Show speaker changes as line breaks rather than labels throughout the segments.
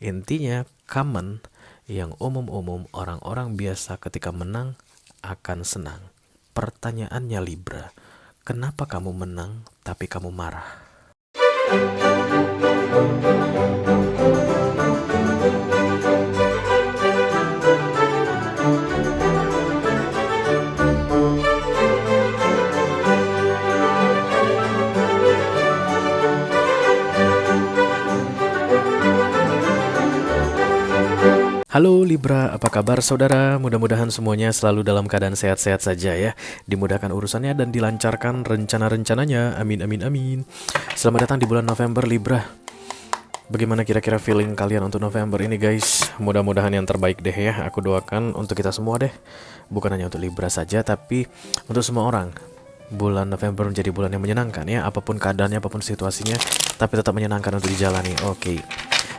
Intinya common, yang umum-umum orang-orang biasa ketika menang akan senang. Pertanyaannya Libra, kenapa kamu menang tapi kamu marah? Halo Libra, apa kabar saudara? Mudah-mudahan semuanya selalu dalam keadaan sehat-sehat saja ya. Dimudahkan urusannya dan dilancarkan rencana-rencananya. Amin, amin, amin. Selamat datang di bulan November Libra. Bagaimana kira-kira feeling kalian untuk November ini guys? Mudah-mudahan yang terbaik deh ya. Aku doakan untuk kita semua deh. Bukan hanya untuk Libra saja, tapi untuk semua orang. Bulan November menjadi bulan yang menyenangkan ya. Apapun keadaannya, apapun situasinya, tapi tetap menyenangkan untuk dijalani. Oke.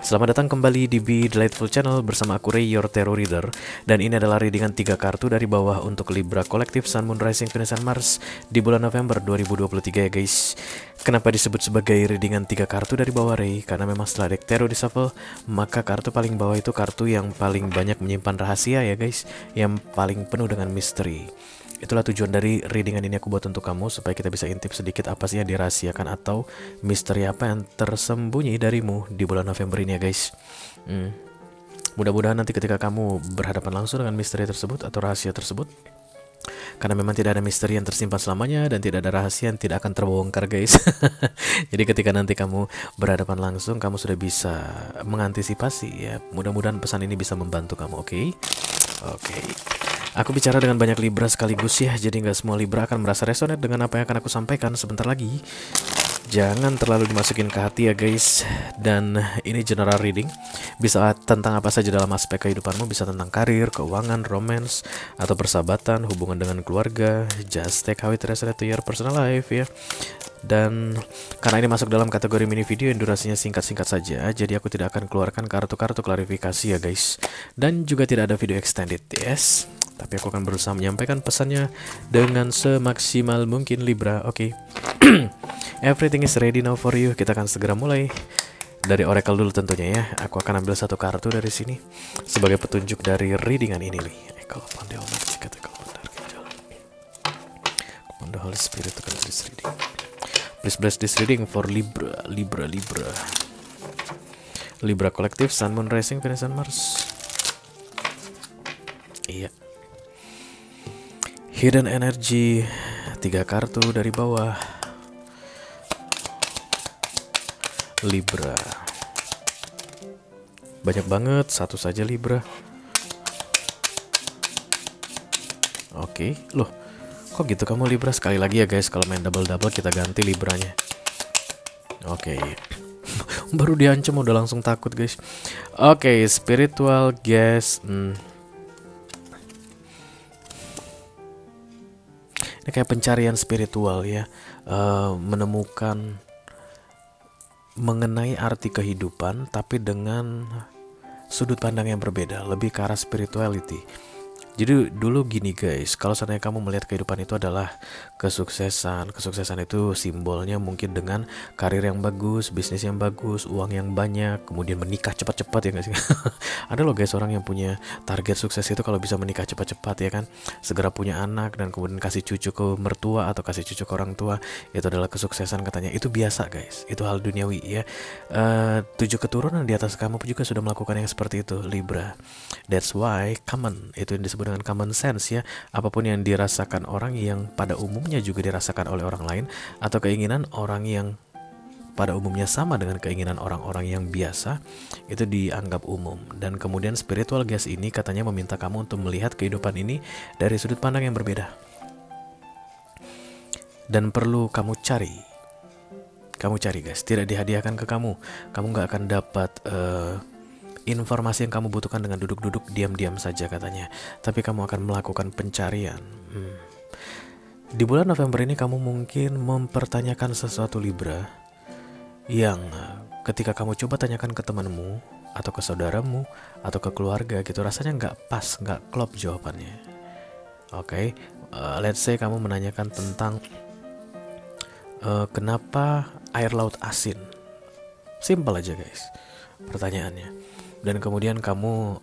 Selamat datang kembali di Be Delightful Channel bersama aku Ray, your Tarot Reader. Dan ini adalah readingan 3 kartu dari bawah untuk Libra Kolektif Sun, Moon, Rising, Venus, dan Mars di bulan November 2023 ya guys. Kenapa disebut sebagai readingan 3 kartu dari bawah Ray? Karena memang setelah deck Tarot di shuffle, maka kartu paling bawah itu kartu yang paling banyak menyimpan rahasia ya guys, yang paling penuh dengan misteri. Itulah tujuan dari readingan ini aku buat untuk kamu, supaya kita bisa intip sedikit apa sih yang dirahasiakan atau misteri apa yang tersembunyi darimu di bulan November ini ya guys. Mudah-mudahan nanti ketika kamu berhadapan langsung dengan misteri tersebut atau rahasia tersebut, karena memang tidak ada misteri yang tersimpan selamanya dan tidak ada rahasia yang tidak akan terbongkar guys. Jadi ketika nanti kamu berhadapan langsung, kamu sudah bisa mengantisipasi ya. Mudah-mudahan pesan ini bisa membantu kamu, oke? Oke. Aku bicara dengan banyak Libra sekaligus ya, jadi nggak semua Libra akan merasa resonate dengan apa yang akan aku sampaikan sebentar lagi. Jangan terlalu dimasukin ke hati ya guys. Dan ini general reading, bisa tentang apa saja dalam aspek kehidupanmu, bisa tentang karir, keuangan, romance, atau persahabatan, hubungan dengan keluarga. Just take how it resonate to your personal life ya. Dan karena ini masuk dalam kategori mini video yang durasinya singkat-singkat saja, jadi aku tidak akan keluarkan kartu-kartu klarifikasi ya guys. Dan juga tidak ada video extended, yes. Tapi aku akan berusaha menyampaikan pesannya dengan semaksimal mungkin Libra, oke. Everything is ready now for you. Kita akan segera mulai dari oracle dulu tentunya ya. Aku akan ambil satu kartu dari sini sebagai petunjuk dari readingan ini nih. Kalau pandai omat jika tegal benar jalan. Kepada Holy Spirit akan this reading. Please bless this reading for Libra, Libra, Libra. Libra Kolektif, Sun, Moon, Rising, Venus, dan Mars. Iya. Hidden Energy, 3 kartu dari bawah. Libra. Banyak banget, satu saja Libra. Oke, loh. Kok gitu kamu Libra? Sekali lagi ya guys, kalau main double-double kita ganti Libranya. Oke. Baru diancam udah langsung takut guys. Oke, spiritual guys. Ini kayak pencarian spiritual ya. Menemukan mengenai arti kehidupan, tapi dengan sudut pandang yang berbeda, lebih ke arah spirituality. Jadi dulu gini guys, kalau seandainya kamu melihat kehidupan itu adalah kesuksesan, kesuksesan itu simbolnya mungkin dengan karir yang bagus, bisnis yang bagus, uang yang banyak, kemudian menikah cepat-cepat ya nggak sih? Ada loh guys orang yang punya target sukses itu kalau bisa menikah cepat-cepat ya kan, segera punya anak dan kemudian kasih cucu ke mertua atau kasih cucu ke orang tua, itu adalah kesuksesan katanya. Itu biasa guys, itu hal duniawi ya. 7 keturunan di atas kamu juga sudah melakukan yang seperti itu Libra. That's why common, itu yang disebut dengan common sense ya. Apapun yang dirasakan orang yang pada umumnya juga dirasakan oleh orang lain, atau keinginan orang yang pada umumnya sama dengan keinginan orang-orang yang biasa, itu dianggap umum. Dan kemudian spiritual guys ini katanya meminta kamu untuk melihat kehidupan ini dari sudut pandang yang berbeda. Dan perlu kamu cari guys, tidak dihadiahkan ke kamu. Kamu nggak akan dapat informasi yang kamu butuhkan dengan duduk-duduk diam-diam saja katanya, tapi kamu akan melakukan pencarian. Di bulan November ini kamu mungkin mempertanyakan sesuatu Libra yang ketika kamu coba tanyakan ke temanmu atau ke saudaramu atau ke keluarga gitu, rasanya nggak pas, nggak klop jawabannya. Oke, let's say kamu menanyakan tentang kenapa air laut asin. Simpel aja guys pertanyaannya. dan kemudian kamu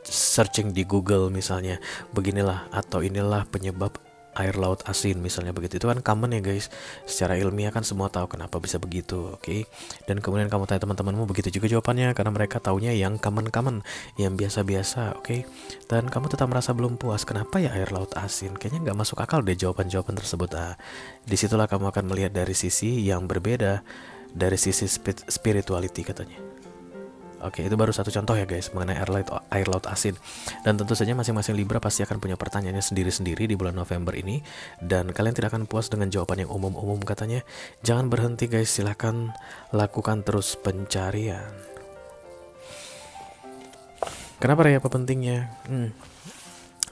searching di Google misalnya, beginilah atau inilah penyebab air laut asin misalnya begitu. Itu kan common ya guys, secara ilmiah kan semua tahu kenapa bisa begitu, oke. Dan kemudian kamu tanya teman-temanmu, begitu juga jawabannya, karena mereka taunya yang common-common, yang biasa-biasa, oke. Dan kamu tetap merasa belum puas, kenapa ya air laut asin, kayaknya nggak masuk akal deh jawaban-jawaban tersebut. Disitulah kamu akan melihat dari sisi yang berbeda, dari sisi spirituality katanya. Oke, itu baru satu contoh ya guys mengenai air laut asin. Dan tentu saja masing-masing Libra pasti akan punya pertanyaannya sendiri-sendiri di bulan November ini. Dan kalian tidak akan puas dengan jawaban yang umum-umum katanya. Jangan berhenti guys, silahkan lakukan terus pencarian. Kenapa ya, apa pentingnya?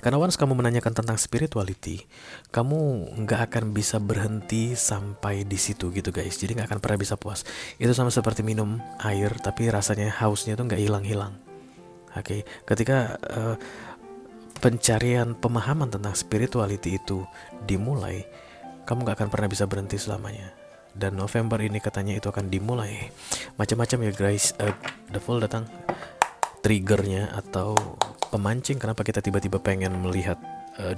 Karena once kamu menanyakan tentang spirituality, kamu nggak akan bisa berhenti sampai di situ gitu guys. Jadi nggak akan pernah bisa puas. Itu sama seperti minum air, tapi rasanya hausnya tuh nggak hilang-hilang. Oke, ketika pencarian pemahaman tentang spirituality itu dimulai, kamu nggak akan pernah bisa berhenti selamanya. Dan November ini katanya itu akan dimulai. Macam-macam ya guys. The Fool datang, triggernya atau pemancing kenapa kita tiba-tiba pengen melihat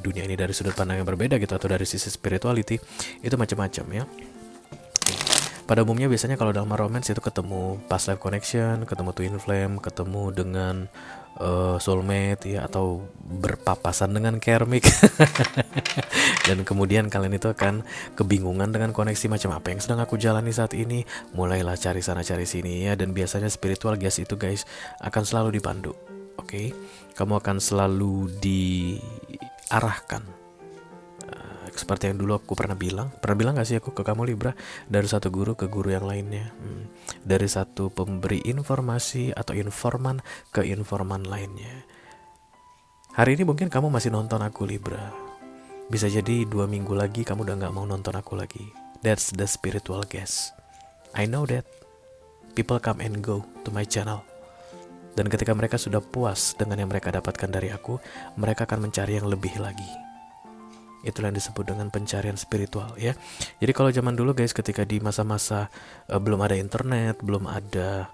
dunia ini dari sudut pandang yang berbeda gitu, atau dari sisi spirituality, itu macam-macam ya. Pada umumnya biasanya kalau dalam romance itu ketemu past life connection, ketemu twin flame, ketemu dengan soulmate ya, atau berpapasan dengan karmic. Dan kemudian kalian itu akan kebingungan dengan koneksi macam apa yang sedang aku jalani saat ini. Mulailah cari sana cari sini ya. Dan biasanya spiritual guys itu guys akan selalu dipandu. Oke, kamu akan selalu diarahkan. Seperti yang dulu aku pernah bilang gak sih aku ke kamu Libra, dari satu guru ke guru yang lainnya, dari satu pemberi informasi atau informan ke informan lainnya. Hari ini mungkin kamu masih nonton aku Libra, bisa jadi 2 minggu lagi kamu udah gak mau nonton aku lagi. That's the spiritual guest. I know that people come and go to my channel. Dan ketika mereka sudah puas dengan yang mereka dapatkan dari aku, mereka akan mencari yang lebih lagi. Itulah yang disebut dengan pencarian spiritual ya. Jadi kalau zaman dulu guys, ketika di masa-masa belum ada internet, belum ada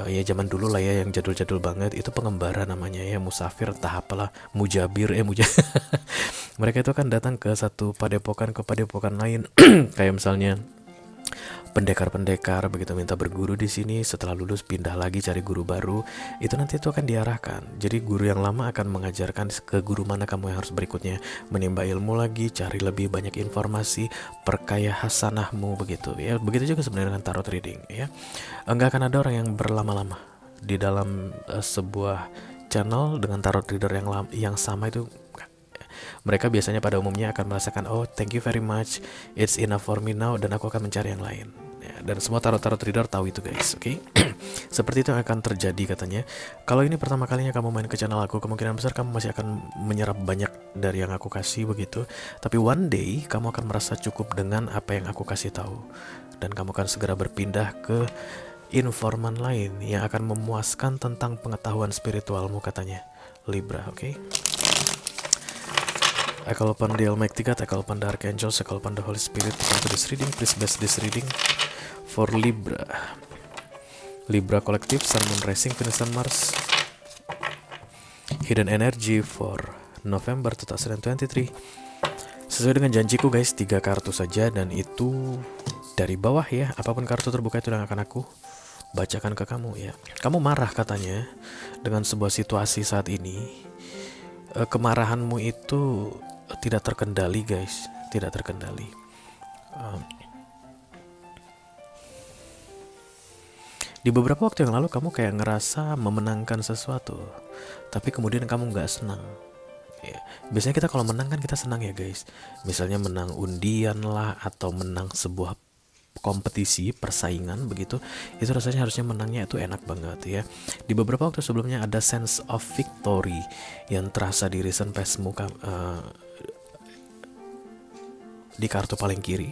ya zaman dulu lah ya, yang jadul-jadul banget, itu pengembara namanya ya, musafir entah apalah, mujabir mereka itu akan datang ke satu padepokan ke padepokan lain. Kayak misalnya pendekar-pendekar begitu, minta berguru di sini, setelah lulus pindah lagi cari guru baru. Itu nanti itu akan diarahkan. Jadi guru yang lama akan mengajarkan ke guru mana kamu yang harus berikutnya, menimba ilmu lagi, cari lebih banyak informasi, perkaya hasanahmu begitu ya. Begitu juga sebenarnya dengan tarot reading ya. Enggak akan ada orang yang berlama-lama di dalam sebuah channel dengan tarot reader yang sama itu. Mereka biasanya pada umumnya akan merasakan, oh thank you very much, it's enough for me now, dan aku akan mencari yang lain ya. Dan semua tarot reader tahu itu guys, oke? Seperti itu yang akan terjadi katanya. Kalau ini pertama kalinya kamu main ke channel aku, kemungkinan besar kamu masih akan menyerap banyak dari yang aku kasih begitu. Tapi one day kamu akan merasa cukup dengan apa yang aku kasih tahu, dan kamu akan segera berpindah ke informan lain yang akan memuaskan tentang pengetahuan spiritualmu katanya Libra, oke? I call upon the Almighty God, I call upon the Archangels, I call upon the Holy Spirit to come to this reading. Please bless this reading for Libra. Libra Collective, Sun, Moon, Rising, Venus, and Mars. Hidden Energy for November 2023. Sesuai dengan janjiku guys, 3 kartu saja, dan itu dari bawah ya. Apapun kartu terbuka itu yang akan aku bacakan ke kamu ya. Kamu marah katanya dengan sebuah situasi saat ini. Kemarahanmu itu tidak terkendali guys, tidak terkendali. Di beberapa waktu yang lalu kamu kayak ngerasa memenangkan sesuatu, tapi kemudian kamu nggak senang ya. Biasanya kita kalau menang kan kita senang ya guys. Misalnya menang undian lah, atau menang sebuah kompetisi, persaingan begitu, itu rasanya harusnya menangnya itu enak banget ya. Di beberapa waktu sebelumnya ada sense of victory yang terasa di recent pastmu di kartu paling kiri.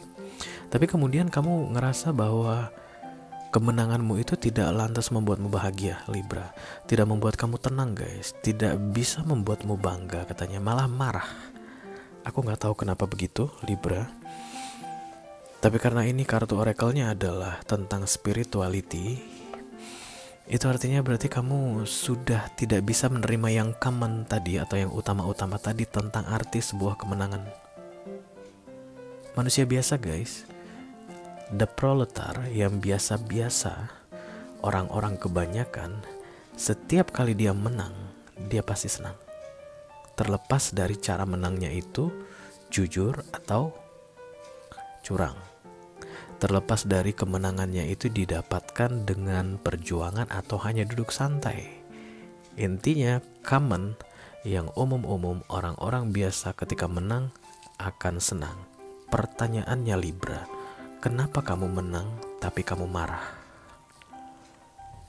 Tapi kemudian kamu ngerasa bahwa kemenanganmu itu tidak lantas membuatmu bahagia Libra, tidak membuat kamu tenang guys, tidak bisa membuatmu bangga katanya, malah marah. Aku nggak tahu kenapa begitu Libra. Tapi karena ini kartu oracle-nya adalah tentang spirituality, Itu artinya berarti kamu sudah tidak bisa menerima yang common tadi atau yang utama-utama tadi tentang arti sebuah kemenangan. Manusia biasa guys, the proletar yang biasa-biasa, orang-orang kebanyakan, setiap kali dia menang, dia pasti senang. Terlepas dari cara menangnya itu jujur atau curang. Terlepas dari kemenangannya itu didapatkan dengan perjuangan atau hanya duduk santai. Intinya common, yang umum-umum, orang-orang biasa ketika menang akan senang. Pertanyaannya Libra, kenapa kamu menang tapi kamu marah?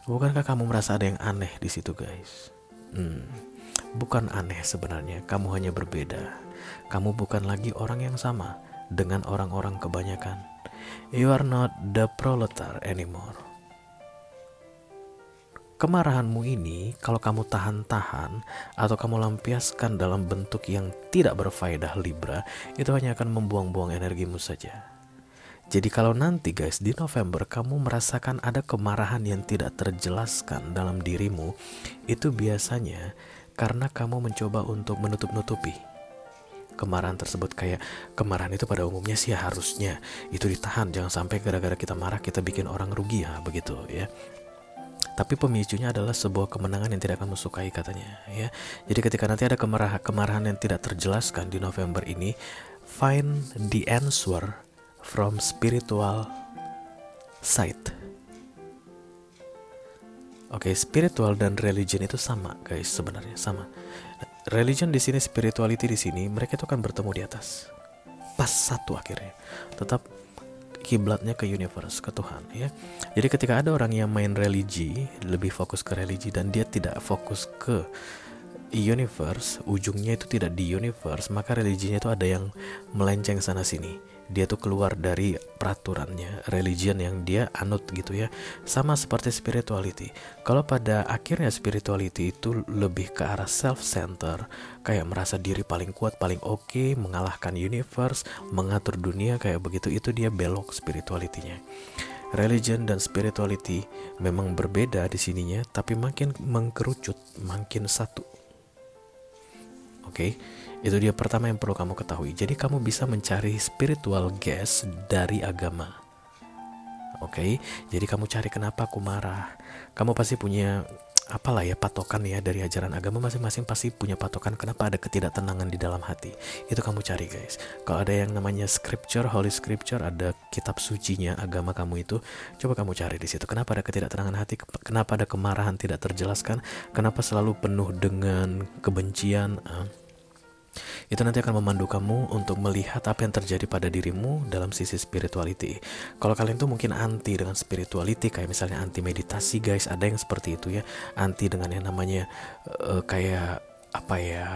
Bukankah kamu merasa ada yang aneh di situ guys? Bukan aneh sebenarnya, kamu hanya berbeda. Kamu bukan lagi orang yang sama dengan orang-orang kebanyakan. You are not the proletar anymore. Kemarahanmu ini kalau kamu tahan-tahan atau kamu lampiaskan dalam bentuk yang tidak berfaedah Libra, itu hanya akan membuang-buang energimu saja. Jadi kalau nanti guys di November kamu merasakan ada kemarahan yang tidak terjelaskan dalam dirimu, itu biasanya karena kamu mencoba untuk menutup-nutupi kemarahan tersebut. Kayak kemarahan itu pada umumnya sih harusnya itu ditahan, jangan sampai gara-gara kita marah kita bikin orang rugi ya, begitu ya. Tapi pemicunya adalah sebuah kemenangan yang tidak kamu sukai katanya ya. Jadi ketika nanti ada kemarahan yang tidak terjelaskan di November ini, find the answer from spiritual side. Oke, spiritual dan religion itu sama guys, sebenarnya sama. Religion di sini, spirituality di sini, mereka itu akan bertemu di atas. Pas satu akhirnya. Tetap kiblatnya ke universe, ke Tuhan ya. Jadi ketika ada orang yang main religi, lebih fokus ke religi dan dia tidak fokus ke universe, ujungnya itu tidak di universe, maka religinya itu ada yang melenceng sana sini. Dia tuh keluar dari peraturannya, religion yang dia anut gitu ya. Sama seperti spirituality. Kalau pada akhirnya spirituality itu lebih ke arah self-center, kayak merasa diri paling kuat, paling oke, mengalahkan universe, mengatur dunia kayak begitu, itu dia belok spirituality-nya. Religion dan spirituality memang berbeda di sininya, tapi makin mengkerucut, makin satu. Oke, itu dia pertama yang perlu kamu ketahui. Jadi kamu bisa mencari spiritual gas dari agama. Oke, jadi kamu cari kenapa aku marah. Kamu pasti punya apalah ya patokan ya dari ajaran agama masing-masing, pasti punya patokan kenapa ada ketidaktenangan di dalam hati. Itu kamu cari guys. Kalau ada yang namanya scripture, holy scripture, ada kitab sucinya agama kamu itu, coba kamu cari di situ. Kenapa ada ketidaktenangan hati? Kenapa ada kemarahan tidak terjelaskan? Kenapa selalu penuh dengan kebencian? Itu nanti akan memandu kamu untuk melihat apa yang terjadi pada dirimu dalam sisi spirituality. Kalau kalian tuh mungkin anti dengan spirituality, kayak misalnya anti meditasi guys, ada yang seperti itu ya, anti dengan yang namanya kayak apa ya,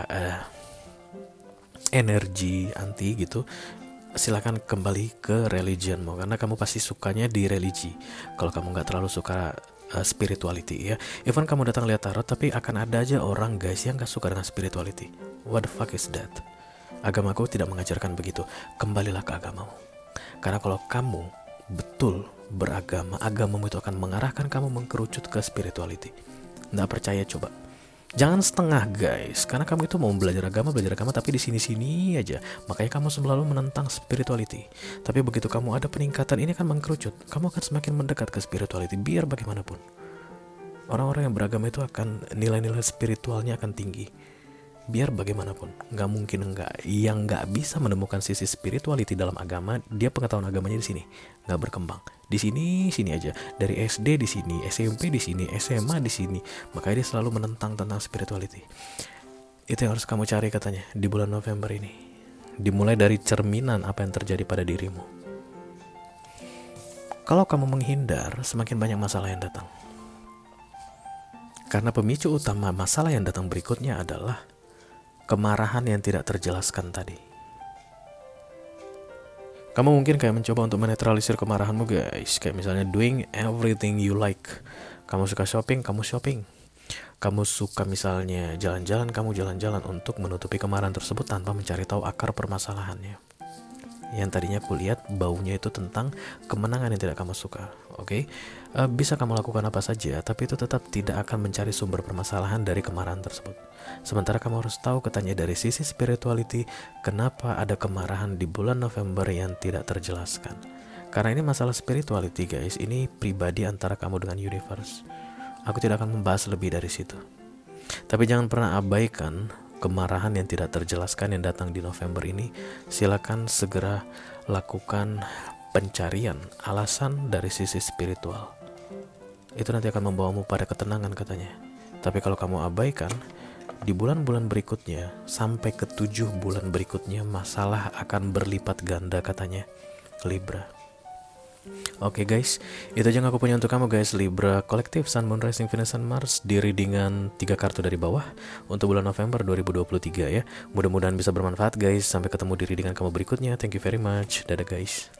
energi anti gitu, silakan kembali ke religionmu karena kamu pasti sukanya di religi. Kalau kamu nggak terlalu suka spirituality ya, even kamu datang lihat tarot, tapi akan ada aja orang guys yang gak suka dengan spirituality. What the fuck is that? Agamaku tidak mengajarkan begitu. Kembalilah ke agamamu. Karena kalau kamu betul beragama, agamamu itu akan mengarahkan kamu mengkerucut ke spirituality. Nggak percaya coba. Jangan setengah guys, karena kamu itu mau belajar agama tapi di sini-sini aja. Makanya kamu selalu menentang spirituality. Tapi begitu kamu ada peningkatan, ini akan mengkerucut. Kamu akan semakin mendekat ke spirituality biar bagaimanapun. Orang-orang yang beragama itu akan nilai-nilai spiritualnya akan tinggi. Biar bagaimanapun, nggak mungkin yang nggak bisa menemukan sisi spirituality dalam agama, dia pengetahuan agamanya di sini nggak berkembang. Di sini aja, dari SD di sini, SMP di sini, SMA di sini, makanya dia selalu menentang tentang spirituality. Itu yang harus kamu cari katanya di bulan November ini. Dimulai dari cerminan apa yang terjadi pada dirimu. Kalau kamu menghindar, semakin banyak masalah yang datang. Karena pemicu utama masalah yang datang berikutnya adalah kemarahan yang tidak terjelaskan tadi. Kamu mungkin kayak mencoba untuk menetralisir kemarahanmu guys. Kayak misalnya doing everything you like. Kamu suka shopping, kamu shopping. Kamu suka misalnya jalan-jalan, kamu jalan-jalan untuk menutupi kemarahan tersebut tanpa mencari tahu akar permasalahannya. Yang tadinya aku lihat baunya itu tentang kemenangan yang tidak kamu suka. Oke, bisa kamu lakukan apa saja, tapi itu tetap tidak akan mencari sumber permasalahan dari kemarahan tersebut. Sementara kamu harus tahu, katanya dari sisi spirituality, kenapa ada kemarahan di bulan November yang tidak terjelaskan. Karena ini masalah spirituality guys, ini pribadi antara kamu dengan universe. Aku tidak akan membahas lebih dari situ. Tapi jangan pernah abaikan kemarahan yang tidak terjelaskan yang datang di November ini. Silakan segera lakukan pencarian alasan dari sisi spiritual. Itu nanti akan membawamu pada ketenangan katanya. Tapi kalau kamu abaikan, di bulan-bulan berikutnya sampai ke 7 bulan berikutnya masalah akan berlipat ganda katanya Libra. Oke guys, itu aja yang aku punya untuk kamu guys, Libra kolektif Sun, Moon, Rising, Venus, dan Mars di readingan 3 kartu dari bawah untuk bulan November 2023 ya. Mudah-mudahan bisa bermanfaat guys. Sampai ketemu di readingan kamu berikutnya. Thank you very much. Dadah guys.